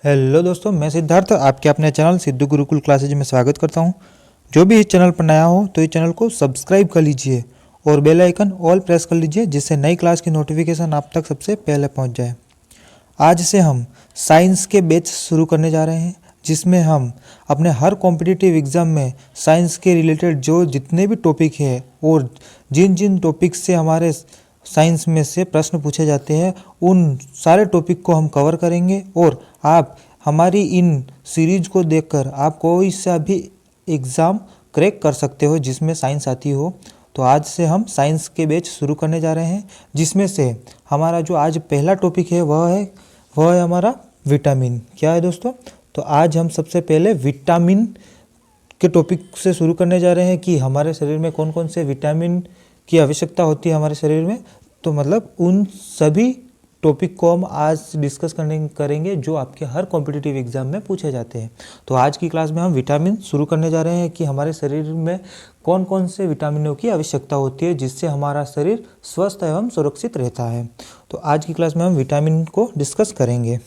Hello दोस्तों, मैं सिद्धार्थ आपके अपने चैनल सिद्धू गुरुकुल क्लासेज में स्वागत करता हूं। जो भी इस चैनल पर नया हो तो इस चैनल को सब्सक्राइब कर लीजिए और बेल आइकन ऑल प्रेस कर लीजिए, जिससे नई क्लास की नोटिफिकेशन आप तक सबसे पहले पहुंच जाए। आज से हम साइंस के बैच शुरू करने जा रहे हैं, जिसमें हम अपने हर कॉम्पिटिटिव एग्ज़ाम में साइंस के रिलेटेड जो जितने भी टॉपिक हैं और जिन जिन टॉपिक से हमारे साइंस में से प्रश्न पूछे जाते हैं, उन सारे टॉपिक को हम कवर करेंगे। और आप हमारी इन सीरीज को देखकर आप कोई सा भी एग्ज़ाम क्रैक कर सकते हो जिसमें साइंस आती हो। तो आज से हम साइंस के बैच शुरू करने जा रहे हैं, जिसमें से हमारा जो आज पहला टॉपिक है वह है हमारा विटामिन। क्या है दोस्तों? तो आज हम सबसे पहले विटामिन के टॉपिक से शुरू करने जा रहे हैं कि हमारे शरीर में कौन कौन से विटामिन की आवश्यकता होती है हमारे शरीर में। तो मतलब उन सभी टॉपिक को हम आज डिस्कस करेंगे जो आपके हर कॉम्पिटिटिव एग्जाम में पूछे जाते हैं। तो आज की क्लास में हम विटामिन शुरू करने जा रहे हैं कि हमारे शरीर में कौन कौन से विटामिनों की आवश्यकता होती है जिससे हमारा शरीर स्वस्थ एवं सुरक्षित रहता है। तो आज की क्लास में हम विटामिन को डिस्कस करेंगे।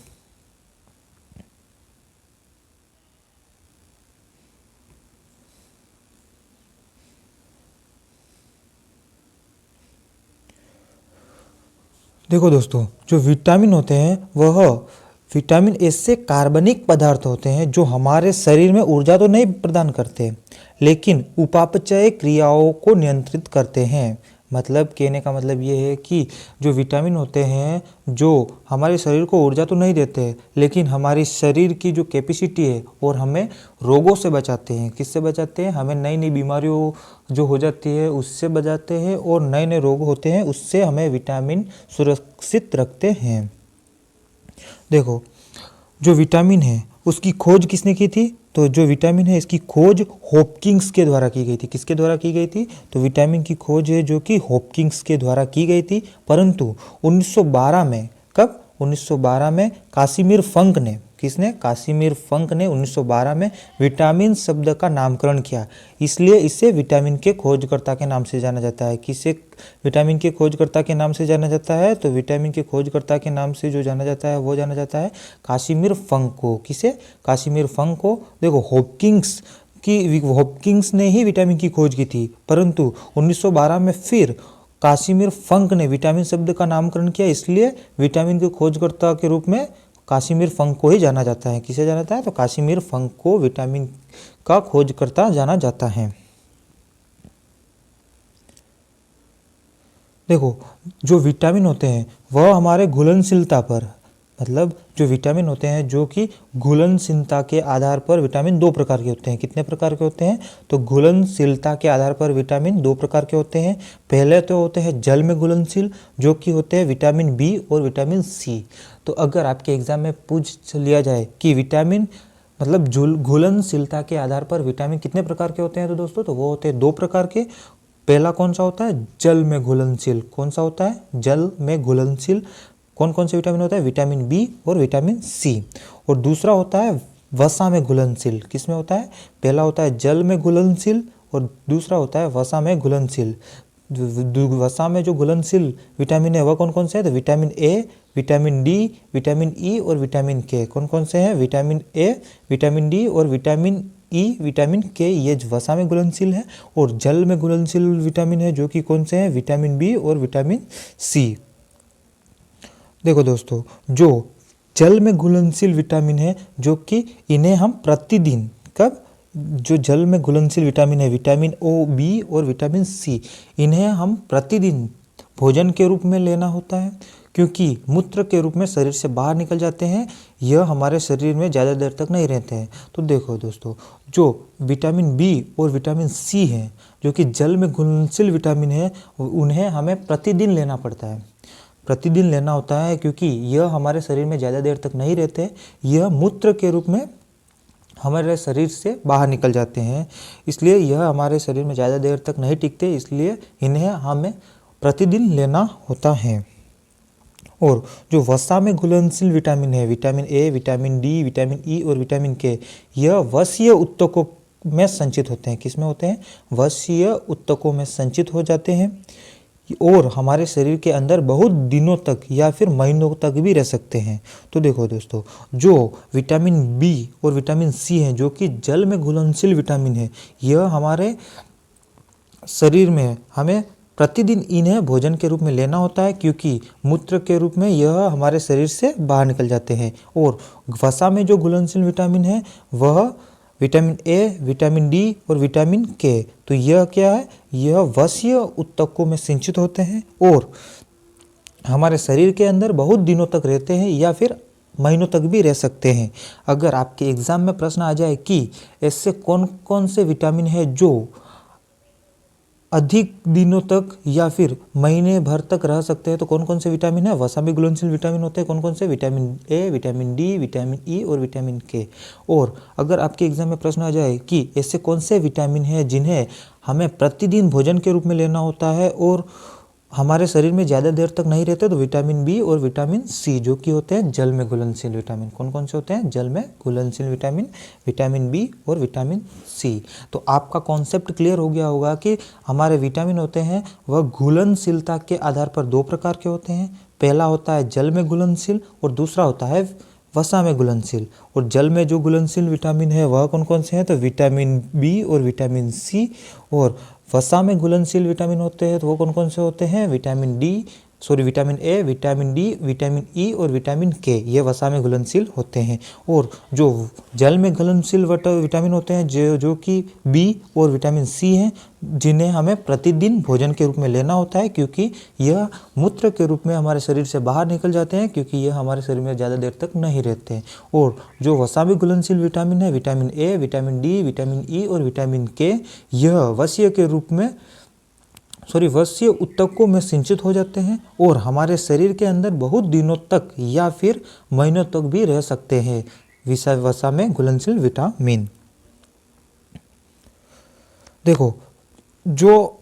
देखो दोस्तों, जो विटामिन होते हैं वह विटामिन ऐसे कार्बनिक पदार्थ होते हैं जो हमारे शरीर में ऊर्जा तो नहीं प्रदान करते, लेकिन उपापचय क्रियाओं को नियंत्रित करते हैं। मतलब कहने का मतलब ये है कि जो विटामिन होते हैं जो हमारे शरीर को ऊर्जा तो नहीं देते, लेकिन हमारी शरीर की जो कैपेसिटी है और हमें रोगों से बचाते हैं। किससे बचाते हैं? हमें नई नई बीमारियों जो हो जाती है उससे बचाते हैं, और नए नए रोग होते हैं उससे हमें विटामिन सुरक्षित रखते हैं। देखो, जो विटामिन है उसकी खोज किसने की थी? तो जो विटामिन है इसकी खोज हॉपकिंस के द्वारा की गई थी। किसके द्वारा की गई थी? तो विटामिन की खोज है जो कि हॉपकिंस के द्वारा की गई थी। परंतु 1912 में, कब? 1912 में कासिमिर फंक ने, किसने? कासिमिर फंक ने 1912 में विटामिन शब्द का नामकरण किया। इसलिए इसे विटामिन के खोजकर्ता के नाम से जाना जाता है। किसे विटामिन के खोजकर्ता के नाम से जाना जाता है? तो विटामिन के खोजकर्ता के नाम से जो जाना जाता है वो जाना जाता है कासिमिर फंक को। किसे? कासिमिर फंक को। देखो, हॉपकिंस ने ही विटामिन की खोज की थी, परंतु 1912 में फिर कासिमिर फंक ने विटामिन शब्द का नामकरण किया। इसलिए विटामिन के खोजकर्ता के रूप में कासिमिर फंक को ही जाना जाता है। किसे जाना जाता है? तो कासिमिर फंक को विटामिन का खोजकर्ता जाना जाता है। देखो, जो विटामिन होते हैं वह हमारे घुलनशीलता पर, मतलब जो विटामिन होते हैं जो कि घुलनशीलता के आधार पर, विटामिन दो प्रकार के होते हैं। कितने प्रकार के होते हैं? तो घुलनशीलता के आधार पर विटामिन दो प्रकार के होते हैं। पहले तो होते हैं जल में घुलनशील, जो कि होते हैं विटामिन बी और विटामिन सी। तो अगर आपके एग्जाम में पूछ लिया जाए कि विटामिन मतलब घुलनशीलता के आधार पर विटामिन कितने प्रकार के होते हैं, तो दोस्तों तो वो होते हैं दो प्रकार के। पहला कौन सा होता है? जल में घुलनशील। कौन सा होता है? जल में घुलनशील। कौन कौन से विटामिन होता है? विटामिन बी और विटामिन सी। और दूसरा होता है वसा में घुलनशील। किस में होता है? पहला होता है जल में घुलनशील और दूसरा होता है वसा में घुलनशील। वसा में जो घुलनशील विटामिन है वह कौन कौन से हैं? तो vitamin A, vitamin D, vitamin E और विटामिन के। कौन कौन से हैं? विटामिन ए, विटामिन डी और विटामिन ई, विटामिन के, ये वसा में घुलनशील है। और जल में घुलनशील विटामिन है जो कि कौन से हैं? विटामिन बी और विटामिन सी। देखो दोस्तों, जो जल में घुलनशील विटामिन है जो कि इन्हें हम प्रतिदिन, कब? जो जल में घुलनशील विटामिन है विटामिन ओ, बी और विटामिन सी, इन्हें हम प्रतिदिन भोजन के रूप में लेना होता है, क्योंकि मूत्र के रूप में शरीर से बाहर निकल जाते हैं। यह हमारे शरीर में ज़्यादा देर तक नहीं रहते हैं। तो देखो दोस्तों, जो विटामिन बी और विटामिन सी हैं जो कि जल में घुलनशील विटामिन है, उन्हें हमें प्रतिदिन लेना पड़ता है। प्रतिदिन लेना होता है क्योंकि यह हमारे शरीर में ज़्यादा देर तक नहीं रहते। यह मूत्र के रूप में हमारे शरीर से बाहर निकल जाते हैं, इसलिए यह हमारे शरीर में ज़्यादा देर तक नहीं टिकते। इसलिए इन्हें हमें प्रतिदिन लेना होता है। और जो वसा में घुलनशील विटामिन है, vitamin A, vitamin D, vitamin E और विटामिन के, यह वसीय ऊतकों में संचित होते हैं। किस में होते हैं? वसीय ऊतकों में संचित हो जाते हैं। और हमारे शरीर के अंदर बहुत दिनों तक या फिर महीनों तक भी रह सकते हैं। तो देखो दोस्तों, जो विटामिन बी और विटामिन सी हैं, जो कि जल में घुलनशील विटामिन है, यह हमारे शरीर में हमें प्रतिदिन इन्हें भोजन के रूप में लेना होता है, क्योंकि मूत्र के रूप में यह हमारे शरीर से बाहर निकल जाते हैं। और वसा में जो घुलनशील विटामिन है वह विटामिन ए, विटामिन डी और विटामिन के। तो यह क्या है, यह वसीय ऊतकों में सिंचित होते हैं और हमारे शरीर के अंदर बहुत दिनों तक रहते हैं या फिर महीनों तक भी रह सकते हैं। अगर आपके एग्जाम में प्रश्न आ जाए कि ऐसे कौन कौन से विटामिन है जो अधिक दिनों तक या फिर महीने भर तक रह सकते हैं, तो कौन कौन से विटामिन है, वसा में घुलनशील विटामिन होते हैं। कौन कौन से, vitamin A, vitamin D, vitamin E और विटामिन के। और अगर आपके एग्जाम में प्रश्न आ जाए कि ऐसे कौन से विटामिन हैं जिन्हें हमें प्रतिदिन भोजन के रूप में लेना होता है और हमारे शरीर में ज़्यादा देर तक नहीं रहते, तो विटामिन बी और विटामिन सी, जो कि होते हैं जल में घुलनशील विटामिन। कौन कौन से होते हैं, जल में घुलनशील विटामिन, विटामिन बी और विटामिन सी। तो आपका कॉन्सेप्ट क्लियर हो गया होगा कि हमारे विटामिन होते हैं वह घुलनशीलता के आधार पर दो प्रकार के होते हैं। पहला होता है जल में घुलनशील और दूसरा होता है वसा में घुलनशील। और जल में जो घुलनशील विटामिन है वह कौन कौन से हैं, तो विटामिन बी और विटामिन सी। और वसा में घुलनशील विटामिन होते हैं तो वो कौन कौन से होते हैं, vitamin A, vitamin D, vitamin E और विटामिन के। ये वसा में घुलनशील होते हैं। और जो जल में घुलनशील विटामिन होते हैं जो कि बी और विटामिन सी हैं, जिन्हें हमें प्रतिदिन भोजन के रूप में लेना होता है, क्योंकि यह मूत्र के रूप में हमारे शरीर से बाहर निकल जाते हैं, क्योंकि यह हमारे शरीर में ज़्यादा देर तक नहीं रहते हैं। और जो वसा में घुलनशील विटामिन है, vitamin A, vitamin D, vitamin E और विटामिन के, यह वसीय ऊतकों में सिंचित हो जाते हैं और हमारे शरीर के अंदर बहुत दिनों तक या फिर महीनों तक भी रह सकते हैं, वसा में घुलनशील विटामिन। देखो, जो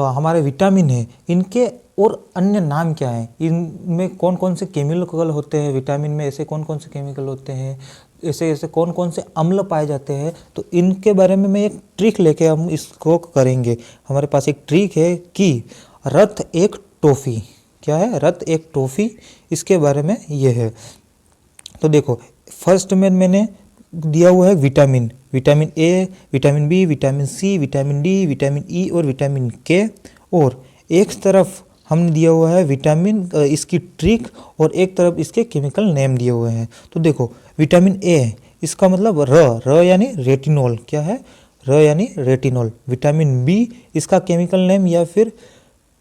हमारे विटामिन हैं, इनके और अन्य नाम क्या हैं, इनमें कौन कौन से केमिकल होते हैं, विटामिन में ऐसे कौन कौन से केमिकल होते हैं, ऐसे कौन कौन से अम्ल पाए जाते हैं, तो इनके बारे में मैं एक ट्रिक लेके हम इसको करेंगे। हमारे पास एक ट्रिक है कि रत एक टॉफ़ी, क्या है, रत एक टॉफ़ी, इसके बारे में ये है। तो देखो, फर्स्ट में मैंने दिया हुआ है vitamin A, vitamin B, vitamin C, vitamin D, vitamin E और विटामिन के। और एक तरफ हमने दिया हुआ है विटामिन, इसकी ट्रिक, और एक तरफ इसके केमिकल नेम दिए हुए हैं। तो देखो, विटामिन ए, इसका मतलब र यानी रेटिनॉल, क्या है, र यानी रेटिनॉल। विटामिन बी, इसका केमिकल नेम या फिर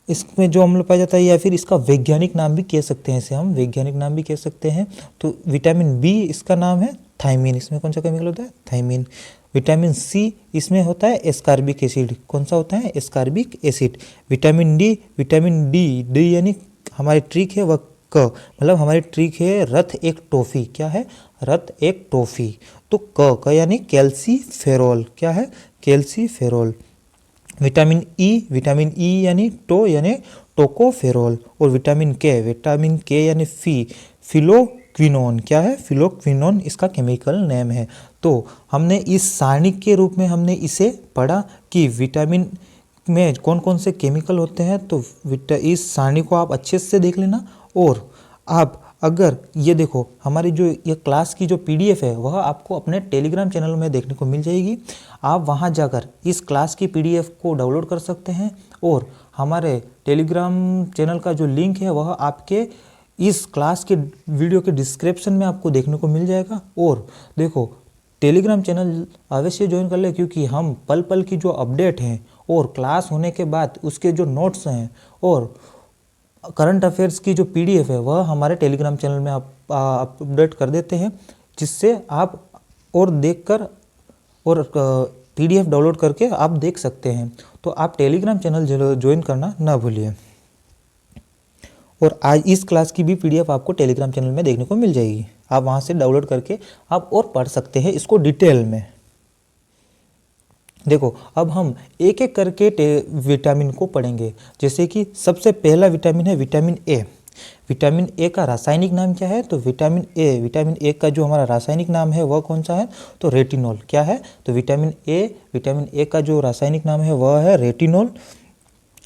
इसमें जो अम्ल पाया जाता है या फिर इसका वैज्ञानिक नाम भी कह सकते हैं, इसे हम वैज्ञानिक नाम भी कह सकते हैं। तो विटामिन बी, इसका नाम है थायमीन। इसमें कौन सा केमिकल होता है, थायमीन। विटामिन सी, इसमें होता है एस्कॉर्बिक एसिड। कौन सा होता है, एस्कॉर्बिक एसिड। विटामिन डी यानी हमारी ट्रिक है वह क, मतलब हमारी ट्रिक है रथ एक टॉफ़ी, क्या है, रथ एक टॉफ़ी। तो क यानी कैल्सीफेरॉल, क्या है, कैल्सीफेरॉल। विटामिन ई यानी टोकोफेरॉल। और विटामिन के यानी फिलोक्विनोन, क्या है, फिलोक्विनोन, इसका केमिकल नेम है। तो हमने इस सारणी के रूप में हमने इसे पढ़ा कि विटामिन में कौन कौन से केमिकल होते हैं। तो इस सारणी को आप अच्छे से देख लेना। और आप अगर ये देखो, हमारी जो ये क्लास की जो पीडीएफ है वह आपको अपने टेलीग्राम चैनल में देखने को मिल जाएगी। आप वहां जाकर इस क्लास की पीडीएफ को डाउनलोड कर सकते हैं और हमारे टेलीग्राम चैनल का जो लिंक है वह आपके इस क्लास के वीडियो के डिस्क्रिप्शन में आपको देखने को मिल जाएगा। और देखो, टेलीग्राम चैनल अवश्य ज्वाइन कर ले, क्योंकि हम पल पल की जो अपडेट हैं और क्लास होने के बाद उसके जो नोट्स हैं और करंट अफेयर्स की जो पीडीएफ है वह हमारे टेलीग्राम चैनल में आप अपडेट कर देते हैं, जिससे आप और देखकर और पीडीएफ डाउनलोड करके आप देख सकते हैं। तो आप टेलीग्राम चैनल ज्वाइन करना ना भूलिए। और आज इस क्लास की भी पीडीएफ आपको टेलीग्राम चैनल में देखने को मिल जाएगी। आप वहां से डाउनलोड करके आप और पढ़ सकते हैं इसको डिटेल में। देखो, अब हम एक एक करके विटामिन को पढ़ेंगे। जैसे कि सबसे पहला विटामिन है विटामिन ए। विटामिन ए का रासायनिक नाम क्या है, तो विटामिन ए का जो हमारा रासायनिक नाम है वह कौन सा है, तो रेटिनॉल, क्या है, तो विटामिन ए का जो रासायनिक नाम है वह है रेटिनॉल।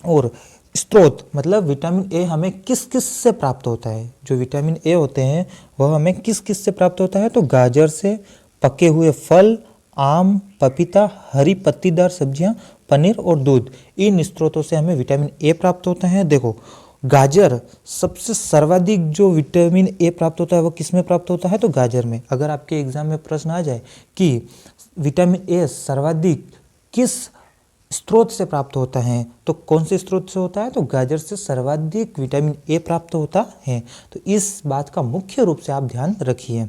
और स्रोत मतलब विटामिन ए हमें किस किस से प्राप्त होता है, जो विटामिन ए होते हैं वह हमें किस किस से प्राप्त होता है, तो गाजर से, पके हुए फल, आम, पपीता, हरी पत्तीदार सब्जियां, पनीर और दूध, इन स्रोतों से हमें विटामिन ए प्राप्त होता है। देखो गाजर सबसे सर्वाधिक जो विटामिन ए प्राप्त होता है वो किस में प्राप्त होता है, तो गाजर में। अगर आपके एग्जाम में प्रश्न आ जाए कि विटामिन ए सर्वाधिक किस स्रोत से प्राप्त होता है, तो कौन से स्रोत से होता है, तो गाजर से सर्वाधिक विटामिन ए प्राप्त होता है। तो इस बात का मुख्य रूप से आप ध्यान रखिए।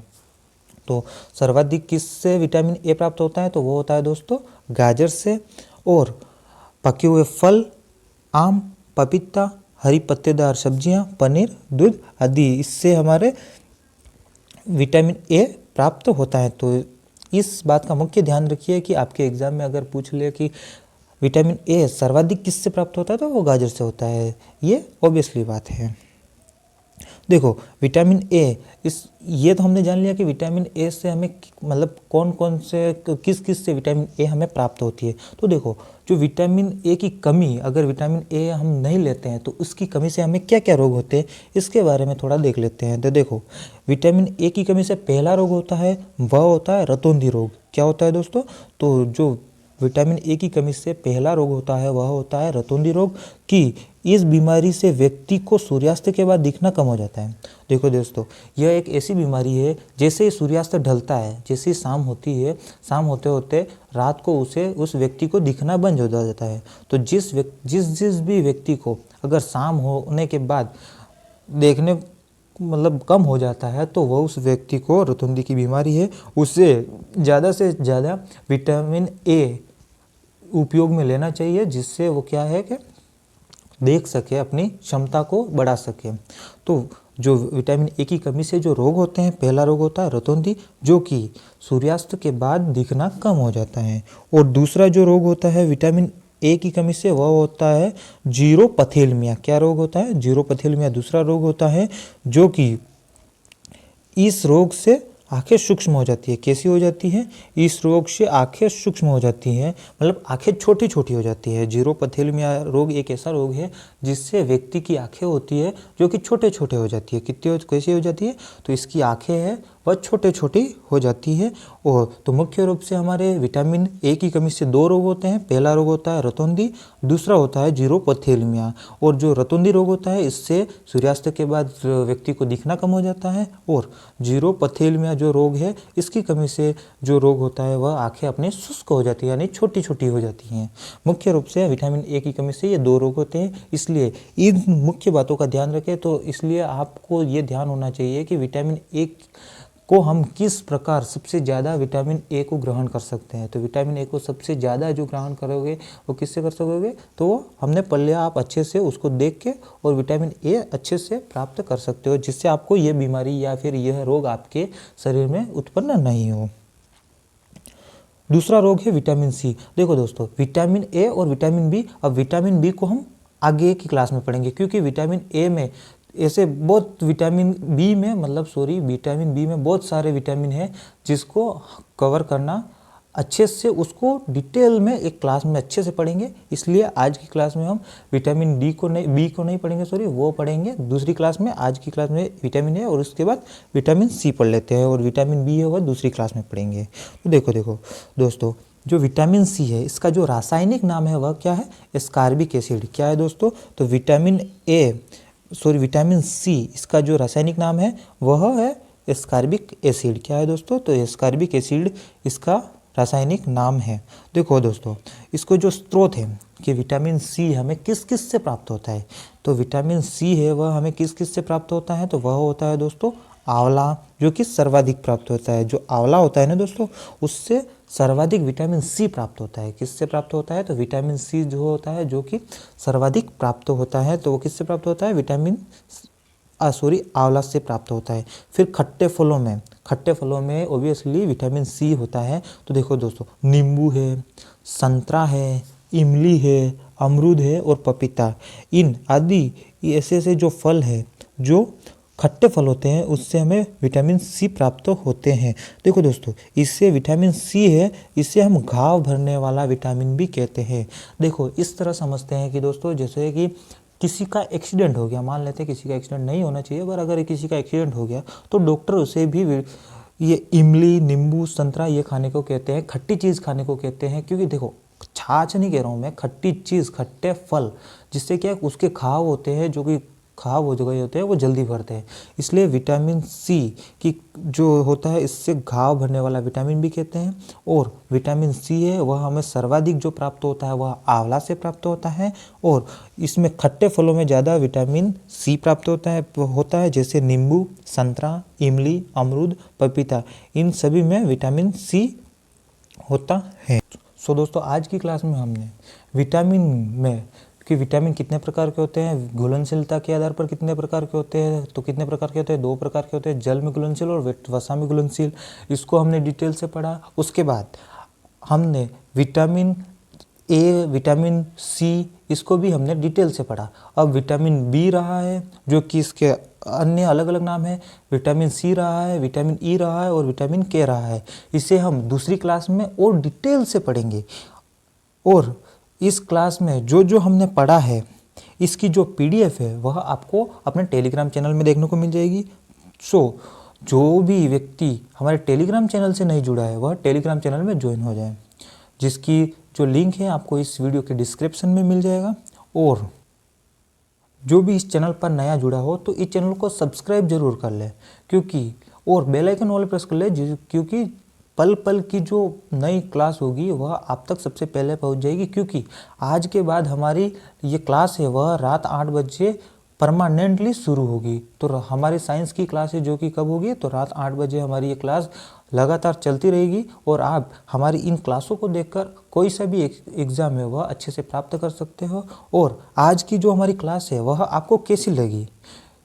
तो सर्वाधिक किससे विटामिन ए प्राप्त होता है, तो वो होता है दोस्तों गाजर से, और पके हुए फल, आम, पपीता, हरी पत्तेदार सब्जियां, पनीर, दूध आदि, इससे हमारे विटामिन ए प्राप्त होता है। तो इस बात का मुख्य ध्यान रखिए कि आपके एग्जाम में अगर पूछ ले कि विटामिन ए सर्वाधिक किससे प्राप्त होता है, तो वो गाजर से होता है। ये ऑब्वियसली बात है। देखो विटामिन ए, ये तो हमने जान लिया कि विटामिन ए से हमें मतलब कौन कौन से किस किस से विटामिन ए हमें प्राप्त होती है। तो देखो जो विटामिन ए की कमी, अगर विटामिन ए हम नहीं लेते हैं तो उसकी कमी से हमें क्या क्या रोग होते हैं, इसके बारे में थोड़ा देख लेते हैं। तो देखो विटामिन ए की कमी से पहला रोग होता है, वह होता है रतौंधी रोग। क्या होता है दोस्तों, तो जो विटामिन ए की कमी से पहला रोग होता है वह होता है रतौंधी रोग, कि इस बीमारी से व्यक्ति को सूर्यास्त के बाद दिखना कम हो जाता है। देखो दोस्तों यह एक ऐसी बीमारी है, जैसे ही सूर्यास्त ढलता है, जैसे ही शाम होती है, शाम होते होते रात को उस व्यक्ति को दिखना बंद हो जाता है। तो जिस भी व्यक्ति को अगर शाम होने के बाद देखने मतलब कम हो जाता है, तो वह उस व्यक्ति को रतौंधी की बीमारी है। उससे ज़्यादा विटामिन ए उपयोग में लेना चाहिए, जिससे वो क्या है कि देख सके, अपनी क्षमता को बढ़ा सके। तो जो विटामिन ए की कमी से जो रोग होते हैं, पहला रोग होता है रतौंधी, जो कि सूर्यास्त के बाद दिखना कम हो जाता है। और दूसरा जो रोग होता है विटामिन ए की कमी से, वह होता है जीरोपथेलमिया। क्या रोग होता है, जीरोपथेलमिया दूसरा रोग होता है, जो कि इस रोग से आंखें सूक्ष्म हो जाती है। कैसी हो जाती है, इस रोग से आंखें सूक्ष्म हो जाती हैं, मतलब आंखें छोटी छोटी हो जाती है। जीरोपथेलमिया रोग एक ऐसा रोग है जिससे व्यक्ति की आंखें होती है जो कि छोटे छोटे हो जाती है। कैसी हो जाती है, तो इसकी आंखें हैं वह छोटे छोटी हो जाती है। और तो मुख्य रूप से हमारे विटामिन ए की कमी से दो रोग होते हैं। पहला रोग होता है रतौंधी, दूसरा होता है जीरोपथेलमिया। और जो रतौंधी रोग होता है, इससे सूर्यास्त के बाद व्यक्ति को दिखना कम हो जाता है। और जीरोपथेलमिया जो रोग है, इसकी कमी से जो रोग होता है वह आंखें अपनी शुष्क हो जाती है, यानी छोटी छोटी हो जाती हैं। मुख्य रूप से विटामिन ए की कमी से ये दो रोग होते हैं। इसलिए इन मुख्य बातों का ध्यान रखें। तो इसलिए आपको ये ध्यान होना चाहिए कि विटामिन ए को हम किस प्रकार सबसे ज़्यादा विटामिन ए को ग्रहण कर सकते हैं। तो विटामिन ए को सबसे ज़्यादा जो ग्रहण करोगे वो किससे कर सकोगे, तो हमने पढ़ लिया, आप अच्छे से उसको देख के और विटामिन ए अच्छे से प्राप्त कर सकते हो, जिससे आपको ये बीमारी या फिर यह रोग आपके शरीर में उत्पन्न नहीं हो। दूसरा रोग है विटामिन सी। देखो दोस्तों विटामिन ए और विटामिन बी, अब विटामिन बी को हम आगे की क्लास में पढ़ेंगे, क्योंकि विटामिन ए में ऐसे बहुत विटामिन बी में बहुत सारे विटामिन हैं जिसको कवर करना अच्छे से, उसको डिटेल में एक क्लास में अच्छे से पढ़ेंगे। इसलिए आज की क्लास में हम विटामिन बी को नहीं पढ़ेंगे, वो पढ़ेंगे दूसरी क्लास में। आज की क्लास में विटामिन ए और उसके बाद विटामिन सी पढ़ लेते हैं, और विटामिन बी है वह दूसरी क्लास में पढ़ेंगे। तो देखो दोस्तों जो विटामिन सी है, इसका जो रासायनिक नाम है वह क्या है, एस्कॉर्बिक एसिड। क्या है दोस्तों, तो विटामिन सी, इसका जो रासायनिक नाम है वह है एस्कॉर्बिक एसिड। क्या है दोस्तों, तो एस्कॉर्बिक एसिड इसका रासायनिक नाम है। देखो दोस्तों इसको जो स्रोत है कि विटामिन सी हमें किस किस से प्राप्त होता है, तो विटामिन सी है वह हमें किस किस से प्राप्त होता है, तो वह होता है दोस्तों आंवला, जो कि सर्वाधिक प्राप्त होता है। जो आंवला होता है ना दोस्तों, उससे सर्वाधिक विटामिन सी प्राप्त होता है। किससे प्राप्त होता है, तो विटामिन सी जो होता है जो कि सर्वाधिक प्राप्त होता है, तो वो किससे प्राप्त होता है, आंवला से प्राप्त होता है। फिर खट्टे फलों में ओबियसली विटामिन सी होता है। तो देखो दोस्तों नींबू है, संतरा है, इमली है, अमरूद है और पपीता, इन आदि ऐसे जो फल है जो खट्टे फल होते हैं उससे हमें विटामिन सी प्राप्त होते हैं। देखो दोस्तों, इससे विटामिन सी है, इसे हम घाव भरने वाला विटामिन भी कहते हैं। देखो इस तरह समझते हैं कि दोस्तों, जैसे कि किसी का एक्सीडेंट हो गया, मान लेते हैं किसी का एक्सीडेंट नहीं होना चाहिए, पर अगर किसी का एक्सीडेंट हो गया तो डॉक्टर उसे भी ये इमली, नींबू, संतरा ये खाने को कहते हैं, खट्टी चीज़ खाने को कहते हैं। क्योंकि देखो, छाछ नहीं कह रहा हूँ मैं, खट्टी चीज़, खट्टे फल, जिससे क्या उसके घाव होते हैं, जो कि घाव हो गए होते हैं वो जल्दी भरते हैं। इसलिए विटामिन सी की जो होता है, इससे घाव भरने वाला विटामिन भी कहते हैं। और विटामिन सी है वह हमें सर्वाधिक जो प्राप्त होता है वह आंवला से प्राप्त होता है। और इसमें खट्टे फलों में ज़्यादा विटामिन सी प्राप्त होता है जैसे नींबू, संतरा, इमली, अमरूद, पपीता, इन सभी में विटामिन सी होता है। सो दोस्तों, आज की क्लास में हमने विटामिन में कि विटामिन कितने प्रकार के होते हैं, घुलनशीलता के आधार पर कितने प्रकार के होते हैं, तो कितने प्रकार के होते हैं, 2 प्रकार के होते हैं, जल में घुलनशील और वसा में घुलनशील, इसको हमने डिटेल से पढ़ा। उसके बाद हमने विटामिन ए, विटामिन सी, इसको भी हमने डिटेल से पढ़ा। अब विटामिन बी रहा है, जो कि इसके अन्य अलग अलग नाम है, विटामिन सी रहा है, विटामिन ई रहा है और विटामिन के रहा है। इसे हम दूसरी क्लास में और डिटेल से पढ़ेंगे। और इस क्लास में जो जो हमने पढ़ा है, इसकी जो पीडीएफ है वह आपको अपने टेलीग्राम चैनल में देखने को मिल जाएगी। सो जो भी व्यक्ति हमारे टेलीग्राम चैनल से नहीं जुड़ा है वह टेलीग्राम चैनल में ज्वाइन हो जाए, जिसकी जो लिंक है आपको इस वीडियो के डिस्क्रिप्शन में मिल जाएगा। और जो भी इस चैनल पर नया जुड़ा हो तो इस चैनल को सब्सक्राइब जरूर कर ले, क्योंकि और बेल आइकन वाले प्रेस कर ले, क्योंकि पल पल की जो नई क्लास होगी वह आप तक सबसे पहले पहुंच जाएगी। क्योंकि आज के बाद हमारी ये क्लास है वह रात 8 बजे परमानेंटली शुरू होगी। तो हमारी साइंस की क्लास है जो कि कब होगी, तो रात 8 बजे हमारी ये क्लास लगातार चलती रहेगी। और आप हमारी इन क्लासों को देखकर कोई सा भी एग्ज़ाम है वह अच्छे से प्राप्त कर सकते हो। और आज की जो हमारी क्लास है वह आपको कैसी लगी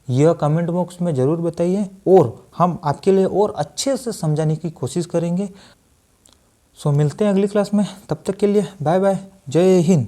यह कमेंट बॉक्स में ज़रूर बताइए, और हम आपके लिए और अच्छे से समझाने की कोशिश करेंगे। सो मिलते हैं अगली क्लास में, तब तक के लिए बाय बाय, जय हिंद।